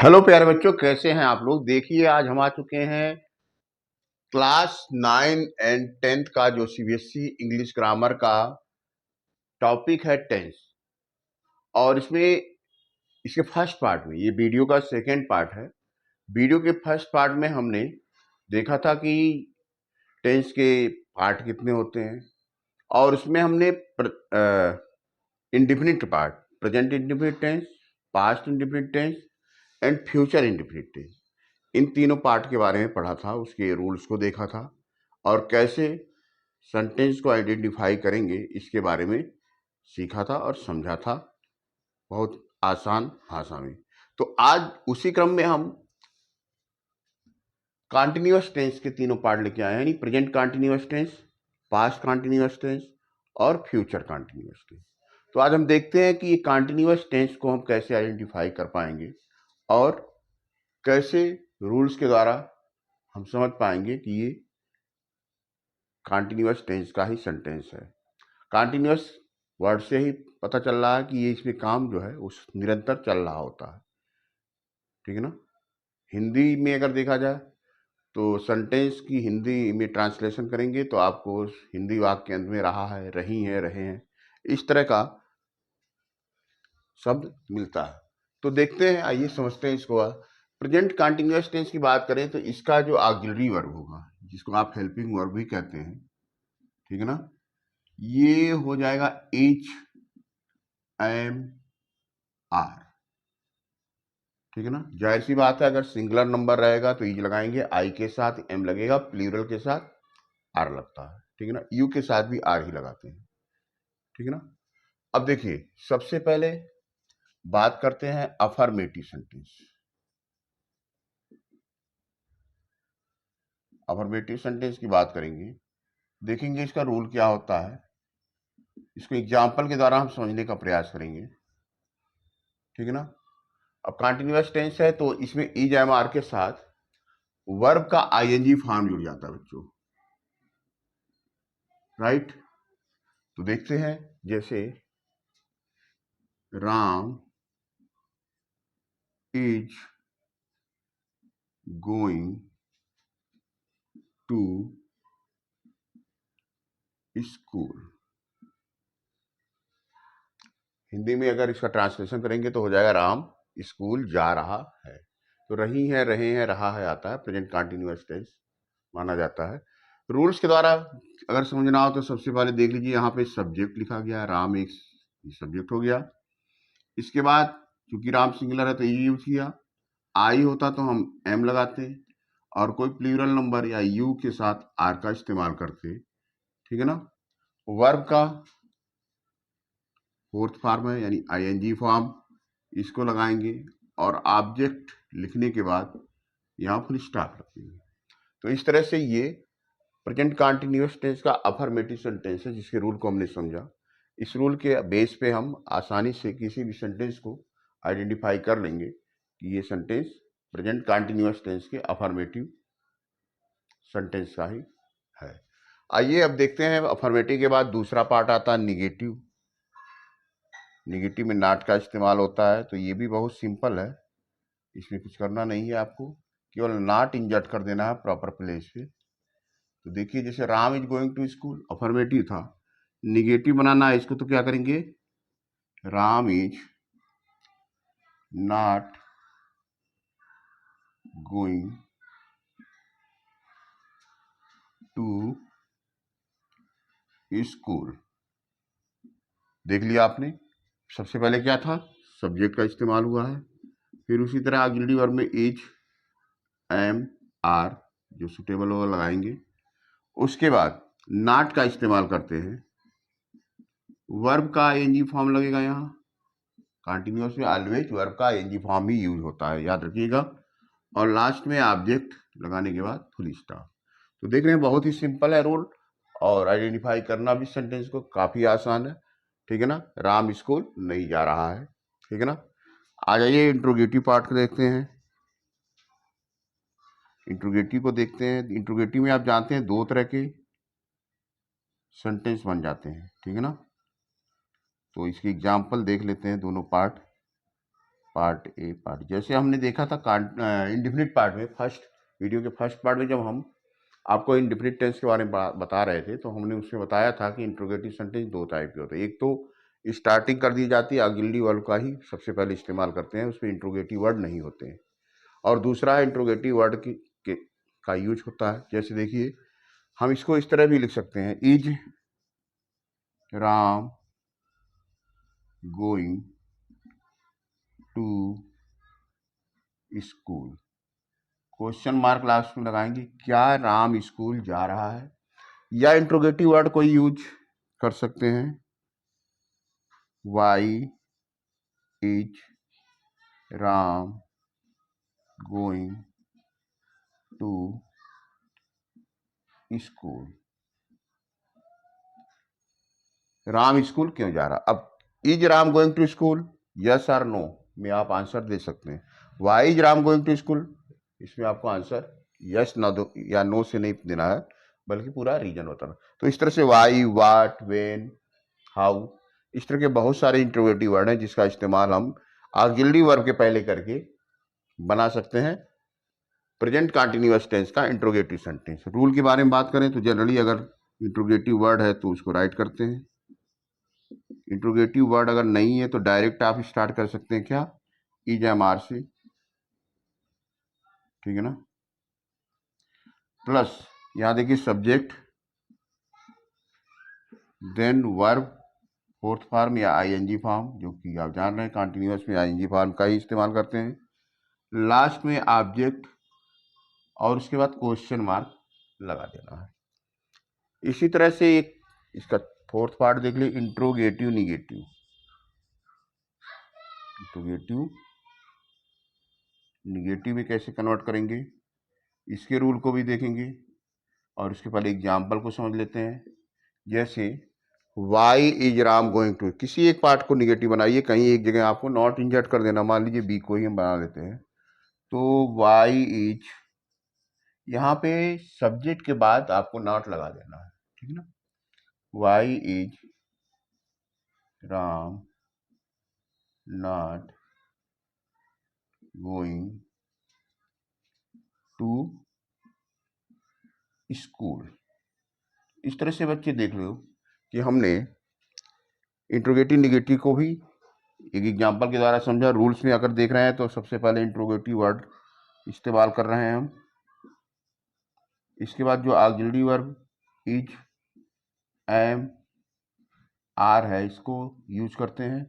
Hello प्यारे बच्चों, कैसे हैं आप लोग। देखिए, आज हम आ चुके हैं क्लास 9 एंड 10th का जो सीबीएसई इंग्लिश ग्रामर का टॉपिक है टेंस। और इसके फर्स्ट पार्ट में, ये वीडियो का सेकंड पार्ट है। वीडियो के फर्स्ट पार्ट में हमने देखा था कि टेंस के पार्ट कितने होते हैं, और उसमें हमने indefinite part, present indefinite tense, past indefinite tense and future indefinite tense, इन तीनों पार्ट के बारे में पढ़ा था, उसके रूल्स को देखा था, और कैसे सेंटेंस को आइडेंटिफाई करेंगे इसके बारे में सीखा था और समझा था, बहुत आसान भाषा में। तो आज उसी क्रम में हम कॉन्टिन्यूअस टेंस के तीनों पार्ट लेके आए हैं, यानी present continuous tense, past continuous tense और फ्यूचर कॉन्टिन्यूअस टेंस। तो आज हम देखते हैं कि ये कॉन्टिन्यूअस टेंस को हम कैसे आइडेंटिफाई कर पाएंगे और कैसे रूल्स के द्वारा हम समझ पाएंगे कि ये कॉन्टिन्यूअस टेंस का ही सेंटेंस है। कॉन्टिन्यूअस वर्ड से ही पता चल रहा है कि ये इसमें काम जो है उस निरंतर चल रहा होता है, ठीक है ना। हिंदी में अगर देखा जाए तो सेंटेंस की हिंदी में ट्रांसलेशन करेंगे तो आपको उस हिंदी वाक्य के अंत में रहा है, रही है, रहे हैं, इस तरह का शब्द मिलता है। तो देखते हैं, आइए समझते हैं इसको। प्रेजेंट कॉन्टिन्यूअस टेंस की बात करें तो इसका जो ऑक्सिलरी वर्ब होगा, जिसको आप हेल्पिंग वर्ब भी कहते हैं, ठीक है ना, ये हो जाएगा एच एम आर, ठीक है ना। जाहिर सी बात है, अगर सिंगुलर नंबर रहेगा तो इज लगाएंगे, आई के साथ एम लगेगा, प्लूरल के साथ आर लगता है, ठीक है ना। यू के साथ भी आर ही लगाते हैं, ठीक है ना। अब देखिए, सबसे पहले बात करते हैं अफर्मेटिव सेंटेंस। अफर्मेटिव सेंटेंस की बात करेंगे, देखेंगे इसका रूल क्या होता है, इसको एग्जाम्पल के द्वारा हम समझने का प्रयास करेंगे, ठीक है ना। अब कंटिन्यूअस टेंस है तो इसमें इज एम आर के साथ वर्ब का आईएनजी फॉर्म जुड़ जाता है बच्चों, राइट। तो देखते हैं, जैसे Ram is going to school. Hindi में अगर इसका ट्रांसलेशन करेंगे तो हो जाएगा राम स्कूल जा रहा है। तो रही है, रहे हैं, रहा है आता है, प्रेजेंट कंटिन्यूअस टेंस माना जाता है। रूल्स के द्वारा अगर समझना हो तो सबसे पहले देख लीजिए, यहाँ पे सब्जेक्ट लिखा गया है, राम एक सब्जेक्ट हो गया। इसके बाद चूंकि राम सिंगुलर है तो ई यूज किया, आई होता तो हम एम लगाते, और कोई प्लूरल नंबर या यू के साथ आर का इस्तेमाल करते, ठीक है ना। वर्ब का फोर्थ फॉर्म है, यानी आईएनजी फॉर्म, इसको लगाएंगे, और ऑब्जेक्ट लिखने के बाद यहाँ फुल स्टॉप रखेंगे। तो इस तरह से ये प्रेजेंट कंटिन्यूअस टेंस का अफर्मेटिव सेंटेंस है, जिसके रूल को हमने समझा। इस रूल के बेस पे हम आसानी से किसी भी सेंटेंस को आइडेंटिफाई कर लेंगे कि ये सेंटेंस प्रेजेंट कंटिन्यूअस टेंस के अफर्मेटिव सेंटेंस का ही है। आइए अब देखते हैं, अफर्मेटिव के बाद दूसरा पार्ट आता है निगेटिव। निगेटिव में नॉट का इस्तेमाल होता है, तो ये भी बहुत सिंपल है, इसमें कुछ करना नहीं है आपको, केवल नॉट इंजर्ट कर देना है प्रॉपर प्लेस पे। तो देखिए, जैसे Ram is going to school affirmative था, निगेटिव बनाना है इसको, तो क्या करेंगे, Ram is not going to school. देख लिया आपने, सबसे पहले क्या था, सब्जेक्ट का इस्तेमाल हुआ है, फिर उसी तरह ऑक्सिलरी वर्ब में इज एम आर जो सुटेबल होगा लगाएंगे, उसके बाद नॉट का इस्तेमाल करते हैं, वर्ब का आईएनजी फॉर्म लगेगा, यहाँ कंटिन्यूअस में ऑलवेज वर्ब का आईएनजी फॉर्म ही यूज होता है, याद रखिएगा, और लास्ट में ऑब्जेक्ट लगाने के बाद फुल स्टॉप। तो देख रहे हैं, बहुत ही सिंपल है रूल, और आइडेंटिफाई करना भी सेंटेंस को काफी आसान है, ठीक है ना। राम स्कूल नहीं जा रहा है, ठीक है ना। आ जाइए इंट्रोगेटिव पार्ट को देखते हैं। इंट्रोगेटिव को देखते हैं, इंट्रोगेटिव में आप जानते हैं दो तरह के सेंटेंस बन जाते हैं, ठीक है ना। तो इसकी एग्जाम्पल देख लेते हैं, दोनों पार्ट। पार्ट ए पार्ट, जैसे हमने देखा था इंडेफिनिट पार्ट में, फर्स्ट वीडियो के फर्स्ट पार्ट में जब हम आपको इंडेफिनिट टेंस के बारे में बता रहे थे, तो हमने उसमें बताया था कि इंट्रोगेटिव सेंटेंस दो टाइप के होते हैं। एक तो स्टार्टिंग कर दी जाती है, ऑक्सिलरी वर्ब का ही सबसे पहले इस्तेमाल करते हैं, उसमें इंट्रोगेटिव वर्ड नहीं होते हैं। और दूसरा इंट्रोगेटिव वर्ड का यूज होता है। जैसे देखिए, हम इसको इस तरह भी लिख सकते हैं, is Ram going to school, question mark last में लगाएंगे, क्या राम स्कूल जा रहा है। या इंट्रोगेटिव वर्ड कोई यूज कर सकते हैं, why is Ram going to school, Ram school क्यों जा रहा। अब is Ram going to school, yes और नो में आप आंसर दे सकते हैं। Why is Ram going to school, इसमें आपको आंसर यस ना दो या नो से नहीं देना है, बल्कि पूरा रीजन होता है। तो इस तरह से वाई, वाट, वेन, हाउ, इस तरह के बहुत सारे इंट्रोगेटिव वर्ड हैं जिसका इस्तेमाल हम ऑक्सिलरी वर्ब के पहले करके बना सकते हैं प्रेजेंट कंटीन्यूअस टेंस का इंट्रोगेटिव सेंटेंस। रूल के बारे में बात करें तो जनरली अगर इंट्रोगेटिव वर्ड है तो उसको राइट करते हैं, इंट्रोगेटिव वर्ड अगर नहीं है तो डायरेक्ट आप स्टार्ट कर सकते हैं, क्या, इज एम आर से, ठीक है ना। प्लस यहां देखिए subject, then verb fourth form या आईएनजी फॉर्म, जो कि आप जान रहे हैं कंटीन्यूअस में आईएनजी फॉर्म का ही इस्तेमाल करते हैं, लास्ट में ऑब्जेक्ट, और उसके बाद क्वेश्चन मार्क लगा देना है। इसी तरह से एक इसका फोर्थ पार्ट देख लीजिए, इंट्रोगेटिव निगेटिव। इंट्रोगेटिव निगेटिव में कैसे कन्वर्ट करेंगे, इसके रूल को भी देखेंगे, और उसके पहले एग्जाम्पल को समझ लेते हैं। जैसे why is Ram going to, किसी एक पार्ट को निगेटिव बनाइए, कहीं एक जगह आपको नॉट इंजर्ट कर देना, मान लीजिए बी को ही हम बना लेते हैं, तो वाई इज, यहाँ पे सब्जेक्ट के बाद आपको नॉट लगा देना है, ठीक है ना। Why is Ram not going to school. इस तरह से बच्चे देख लो कि हमने इंट्रोगेटिव निगेटिव को भी एक एग्जाम्पल के द्वारा समझा। रूल्स में अगर देख रहे हैं तो सबसे पहले इंट्रोगेटिव वर्ड इस्तेमाल कर रहे हैं हम, इसके बाद जो auxiliary verb is, am, are है, इसको यूज करते हैं।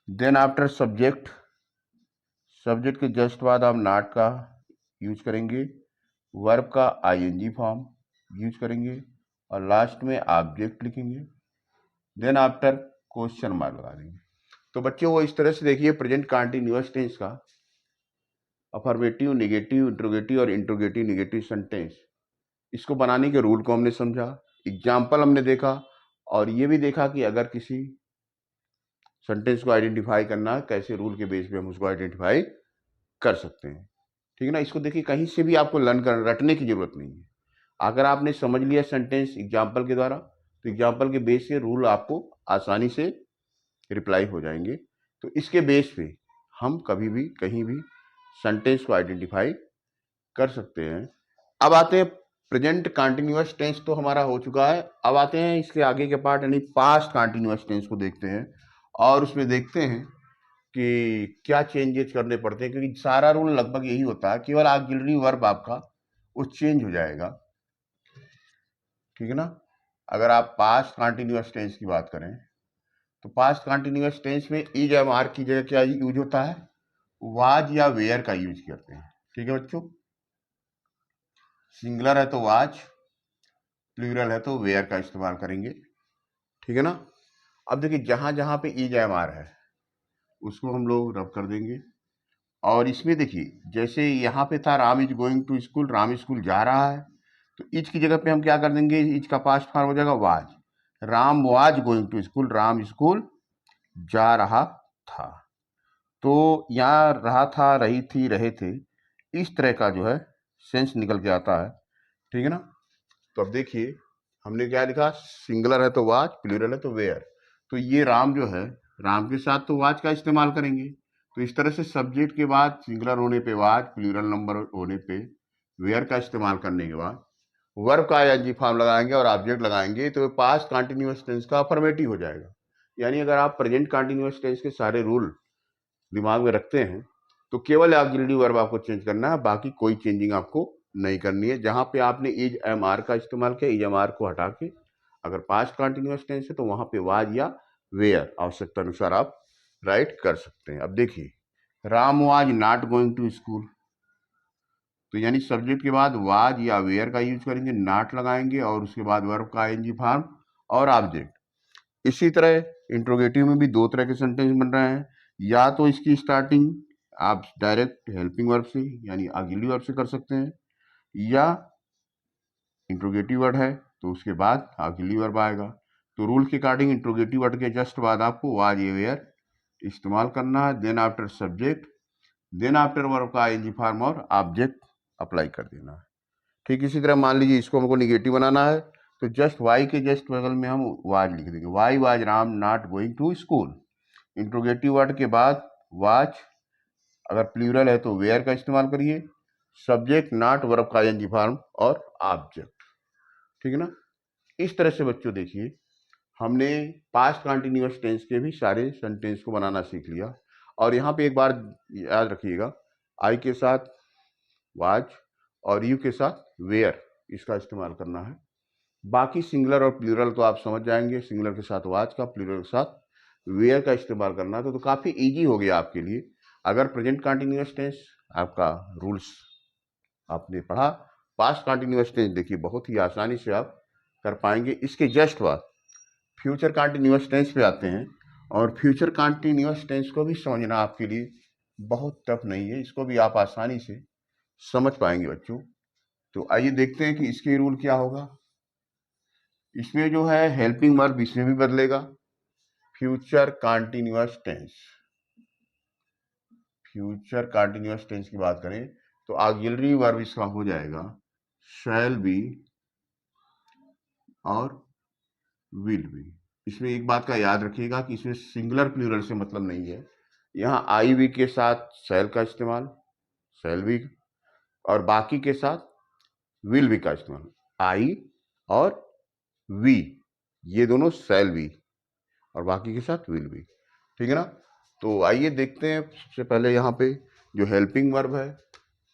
देन आफ्टर सब्जेक्ट, सब्जेक्ट के जस्ट बाद हम नॉट का यूज करेंगे, वर्ब का आईएनजी फॉर्म यूज करेंगे, और लास्ट में ऑब्जेक्ट लिखेंगे। देन आफ्टर क्वेश्चन मार्क लगा देंगे। तो बच्चों वो इस तरह से देखिए प्रेजेंट कंटीन्यूअस टेंस का अफर्मेटिव, नेगेटिव, इंट्रोगेटिव और इंट्रोगेटिव निगेटिव सेंटेंस, इसको बनाने के रूल को हमने समझा, एग्जाम्पल हमने देखा, और ये भी देखा कि अगर किसी सेंटेंस को आइडेंटिफाई करना कैसे रूल के बेस पे हम उसको आइडेंटिफाई कर सकते हैं, ठीक है ना। इसको देखिए कहीं से भी आपको लर्न कर रटने की जरूरत नहीं है। अगर आपने समझ लिया सेंटेंस एग्जाम्पल के द्वारा, तो एग्जाम्पल के बेस से रूल आपको आसानी से रिप्लाई हो जाएंगे। तो इसके बेस पे हम कभी भी कहीं भी सेंटेंस को आइडेंटिफाई कर सकते हैं। अब आते हैं प्रेजेंट कंटीन्यूअस टेंस, तो हमारा हो चुका है। अब आते हैं इसके आगे के पार्ट यानी पास्ट कंटीन्यूअस टेंस को देखते हैं, और उसमें देखते हैं कि क्या चेंजेस करने पड़ते हैं, क्योंकि सारा रूल लगभग यही होता है, केवल ऑक्सिलरी वर्ब आपका वो चेंज हो जाएगा, ठीक है ना। अगर आप पास्ट कंटीन्यूअस टेंस की बात करें तो पास्ट कंटीन्यूअस टेंस में इज एम आर की जगह क्या यूज होता है, वाज या वेयर का यूज करते हैं, ठीक है बच्चों। सिंगुलर है तो वाज, प्लूरल है तो वेयर का इस्तेमाल करेंगे, ठीक है ना। अब देखिए जहां जहां पे इज एम आर है उसको हम लोग रब कर देंगे, और इसमें देखिए जैसे यहाँ पे था Ram is going to school, Ram school जा रहा है, तो इज की जगह पे हम क्या कर देंगे, इज का पास्ट फॉर्म हो जाएगा was, Ram was going to school, Ram school जा रहा था। तो यहाँ रहा था, रही थी, रहे थे, इस तरह का जो है सेंस निकल के आता है, ठीक है ना। तो अब देखिए हमने क्या लिखा, सिंगुलर है तो वाज, प्लूरल है तो वेयर। तो ये राम जो है, राम के साथ तो वाज का इस्तेमाल करेंगे, तो इस तरह से सब्जेक्ट के बाद सिंगुलर होने पे वाज, प्लूरल नंबर होने पे वेयर का इस्तेमाल करने के बाद वर्ब का आईएनजी फॉर्म लगाएंगे और ऑब्जेक्ट लगाएंगे तो पास्ट कंटिन्यूअस टेंस का अफर्मेटिव हो जाएगा। यानी अगर आप प्रेजेंट कंटिन्यूअस टेंस के सारे रूल दिमाग में रखते हैं तो केवल ऑक्सिलरी वर्ब आपको चेंज करना है, बाकी कोई चेंजिंग आपको नहीं करनी है। जहां पे आपने इज एम आर का इस्तेमाल किया, इज एम आर को हटा के अगर पास्ट कंटिन्यूअस टेंस है तो वहां पे वाज या वेयर आवश्यकता अनुसार आप राइट कर सकते हैं। अब देखिए, Ram was not going to school, तो यानी सब्जेक्ट के बाद वाज या वेयर का यूज करेंगे, नॉट लगाएंगे और उसके बाद वर्ब का आईएनजी फॉर्म और ऑब्जेक्ट। इसी तरह इंट्रोगेटिव में भी दो तरह के सेंटेंस बन रहे हैं। या तो इसकी स्टार्टिंग आप डायरेक्ट हेल्पिंग वर्ब से यानी ऑक्सिलरी वर्ब से कर सकते हैं, या इंट्रोगेटिव वर्ड है तो उसके बाद ऑक्सिलरी वर्ब आएगा। तो रूल के अकॉर्डिंग इंट्रोगेटिव वर्ड के जस्ट बाद आपको वाज या वेयर इस्तेमाल करना है, then after subject, then after verb का आईएनजी फॉर्म और ऑब्जेक्ट अप्लाई कर देना है। ठीक इसी तरह मान लीजिए इसको हमको निगेटिव बनाना है तो जस्ट वाई के जस्ट बगल में हम वाज लिख देंगे, why was Ram not going to school. Interrogative word के बाद वाज, अगर प्लूरल है तो वेयर का इस्तेमाल करिए, सब्जेक्ट नॉट वर्ब का आईएनजी फॉर्म और ऑब्जेक्ट। ठीक है ना। इस तरह से बच्चों देखिए हमने पास्ट कंटिन्यूअस टेंस के भी सारे सेंटेंस को बनाना सीख लिया। और यहाँ पे एक बार याद रखिएगा, आई के साथ वाज और यू के साथ वेयर इसका इस्तेमाल करना है। बाकी सिंगुलर और प्लूरल तो आप समझ जाएंगे, सिंगुलर के साथ वाज का, प्लूरल के साथ वेयर का इस्तेमाल करना है तो काफ़ी इजी हो गया आपके लिए। अगर प्रेजेंट कंटिन्यूअस टेंस आपका रूल्स आपने पढ़ा, पास्ट कंटिन्यूअस टेंस देखिए बहुत ही आसानी से आप कर पाएंगे। इसके जस्ट बाद फ्यूचर कंटिन्यूअस टेंस पे आते हैं और फ्यूचर कंटिन्यूअस टेंस को भी समझना आपके लिए बहुत टफ नहीं है, इसको भी आप आसानी से समझ पाएंगे बच्चों। तो आइए देखते हैं कि इसके रूल क्या होगा। इसमें जो है हेल्पिंग वर्ब इसमें भी बदलेगा। Future continuous tense, future continuous tense की बात करें तो ऑक्सिलरी वर्ब इसका हो जाएगा शैल बी और विल बी। इसमें एक बात का याद रखिएगा कि इसमें सिंगुलर प्लूरल से मतलब नहीं है। यहाँ आई वी के साथ शैल का इस्तेमाल, शैल बी, और बाकी के साथ विल बी का इस्तेमाल, आई और वी, ये दोनों शैल बी और बाकी के साथ विल बी। ठीक है ना। तो आइए देखते हैं। सबसे पहले यहाँ पे जो हेल्पिंग वर्ब है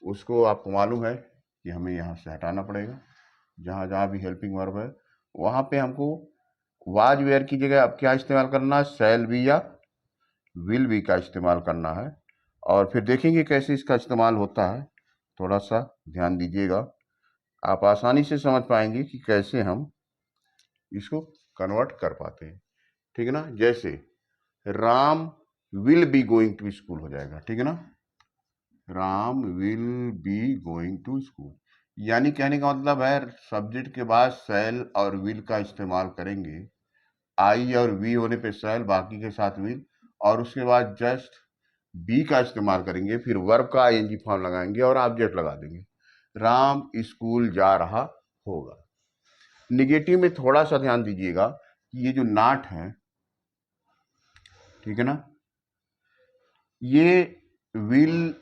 उसको आपको मालूम है कि हमें यहाँ से हटाना पड़ेगा। जहाँ जहाँ भी हेल्पिंग वर्ब है वहाँ पे हमको वाज वेयर की जगह अब क्या इस्तेमाल करना है, शैल बी या विल बी का इस्तेमाल करना है। और फिर देखेंगे कैसे इसका इस्तेमाल होता है, थोड़ा सा ध्यान दीजिएगा, आप आसानी से समझ पाएंगे कि कैसे हम इसको कन्वर्ट कर पाते हैं। ठीक है ना। जैसे Ram will be going to school हो जाएगा। ठीक है ना, Ram will be going to school, यानी कहने का मतलब है सब्जेक्ट के बाद शैल और विल का इस्तेमाल करेंगे, आई और वी होने पे शैल, बाकी के साथ विल, और उसके बाद जस्ट बी का इस्तेमाल करेंगे, फिर वर्ब का आईएनजी फॉर्म लगाएंगे और ऑब्जेक्ट लगा देंगे, राम स्कूल जा रहा होगा। निगेटिव में थोड़ा सा ध्यान दीजिएगा कि ये जो नॉट है, ठीक है ना, ये विल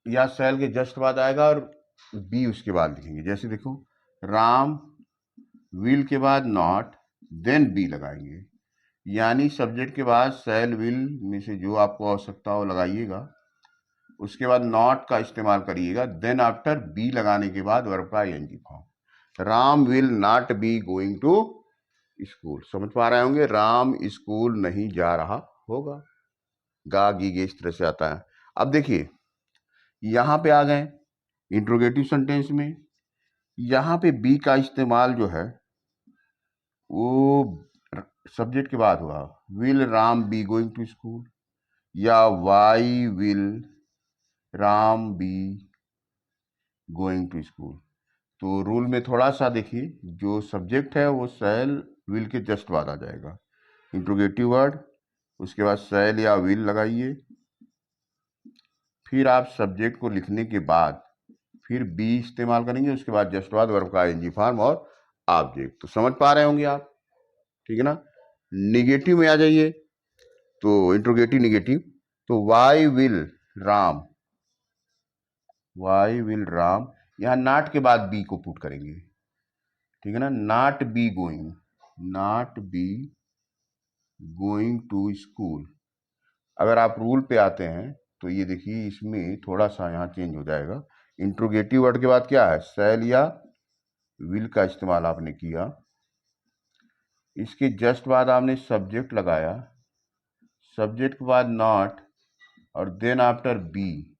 या शैल के जस्ट बाद आएगा और बी उसके बाद लिखेंगे। जैसे देखो, राम विल के बाद नॉट देन बी लगाएंगे, यानी सब्जेक्ट के बाद शैल विल में से जो आपको आवश्यकता हो लगाइएगा, उसके बाद नॉट का इस्तेमाल करिएगा, देन आफ्टर बी लगाने के बाद वर्ब का ING form. Ram will not be going to school. समझ पा रहे होंगे, राम स्कूल नहीं जा रहा होगा। गा गी गे इस तरह से आता है। अब देखिए यहाँ पे आ गए इंट्रोगेटिव सेंटेंस में, यहाँ पे बी का इस्तेमाल जो है वो सब्जेक्ट के बाद हुआ, will Ram be going to school, या why will Ram be going to school. तो रूल में थोड़ा सा देखिए, जो सब्जेक्ट है वो शैल विल के जस्ट बाद आ जाएगा, इंट्रोगेटिव वर्ड, उसके बाद शैल या विल लगाइए, फिर आप सब्जेक्ट को लिखने के बाद फिर बी इस्तेमाल करेंगे, उसके बाद जस्ट बाद वर्ब का आईएनजी फॉर्म और ऑब्जेक्ट। तो समझ पा रहे होंगे आप। ठीक है ना। निगेटिव में आ जाइए, तो इंट्रोगेटिव निगेटिव, तो why will Ram, why will Ram, यहां नॉट के बाद बी को पुट करेंगे, ठीक है ना। Not be going, not be going to school. अगर आप रूल पे आते हैं तो ये देखिए इसमें थोड़ा सा यहाँ चेंज हो जाएगा। इंट्रोगेटिव वर्ड के बाद क्या है, शैल या विल का इस्तेमाल आपने किया, इसके जस्ट बाद आपने सब्जेक्ट लगाया, सब्जेक्ट के बाद नॉट और देन आफ्टर बी,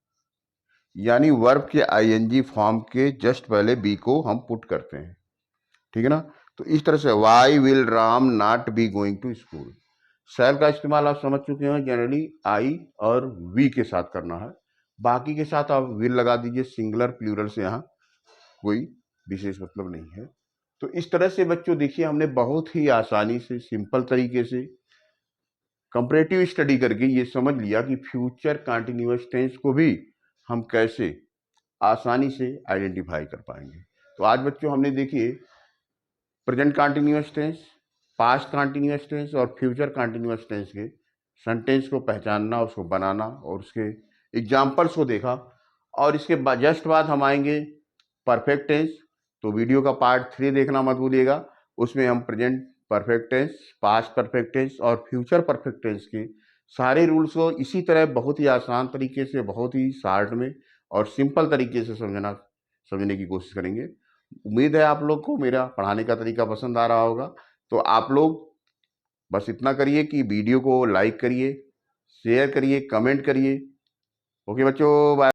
यानी वर्ब के आईएनजी फॉर्म के जस्ट पहले बी को हम पुट करते हैं, ठीक है ना। तो इस तरह से why will Ram not be going to school. Shall का इस्तेमाल आप समझ चुके हैं, जनरली आई और वी के साथ करना है, बाकी के साथ आप विल लगा दीजिए, सिंगुलर प्लूरल से यहाँ कोई विशेष मतलब नहीं है। तो इस तरह से बच्चों देखिए हमने बहुत ही आसानी से सिंपल तरीके से कंपैरेटिव स्टडी करके ये समझ लिया कि फ्यूचर कंटीन्यूअस टेंस को भी हम कैसे आसानी से आइडेंटिफाई कर पाएंगे। तो आज बच्चों हमने देखिए present continuous tense, past continuous tense और फ्यूचर कंटीन्यूअस टेंस के सेंटेंस को पहचानना, उसको बनाना और उसके एग्जाम्पल्स को देखा। और इसके जस्ट बाद हम आएंगे परफेक्ट टेंस। तो वीडियो का पार्ट 3 देखना मत भूलिएगा, उसमें हम present perfect tense, past perfect tense और फ्यूचर परफेक्ट टेंस के सारे रूल्स को इसी तरह बहुत ही आसान तरीके से, बहुत ही शार्ट में और सिंपल तरीके से समझने की कोशिश करेंगे। उम्मीद है आप लोग को मेरा पढ़ाने का तरीका पसंद आ रहा होगा। तो आप लोग बस इतना करिए कि वीडियो को लाइक करिए, शेयर करिए, कमेंट करिए। ओके बच्चों, बाय।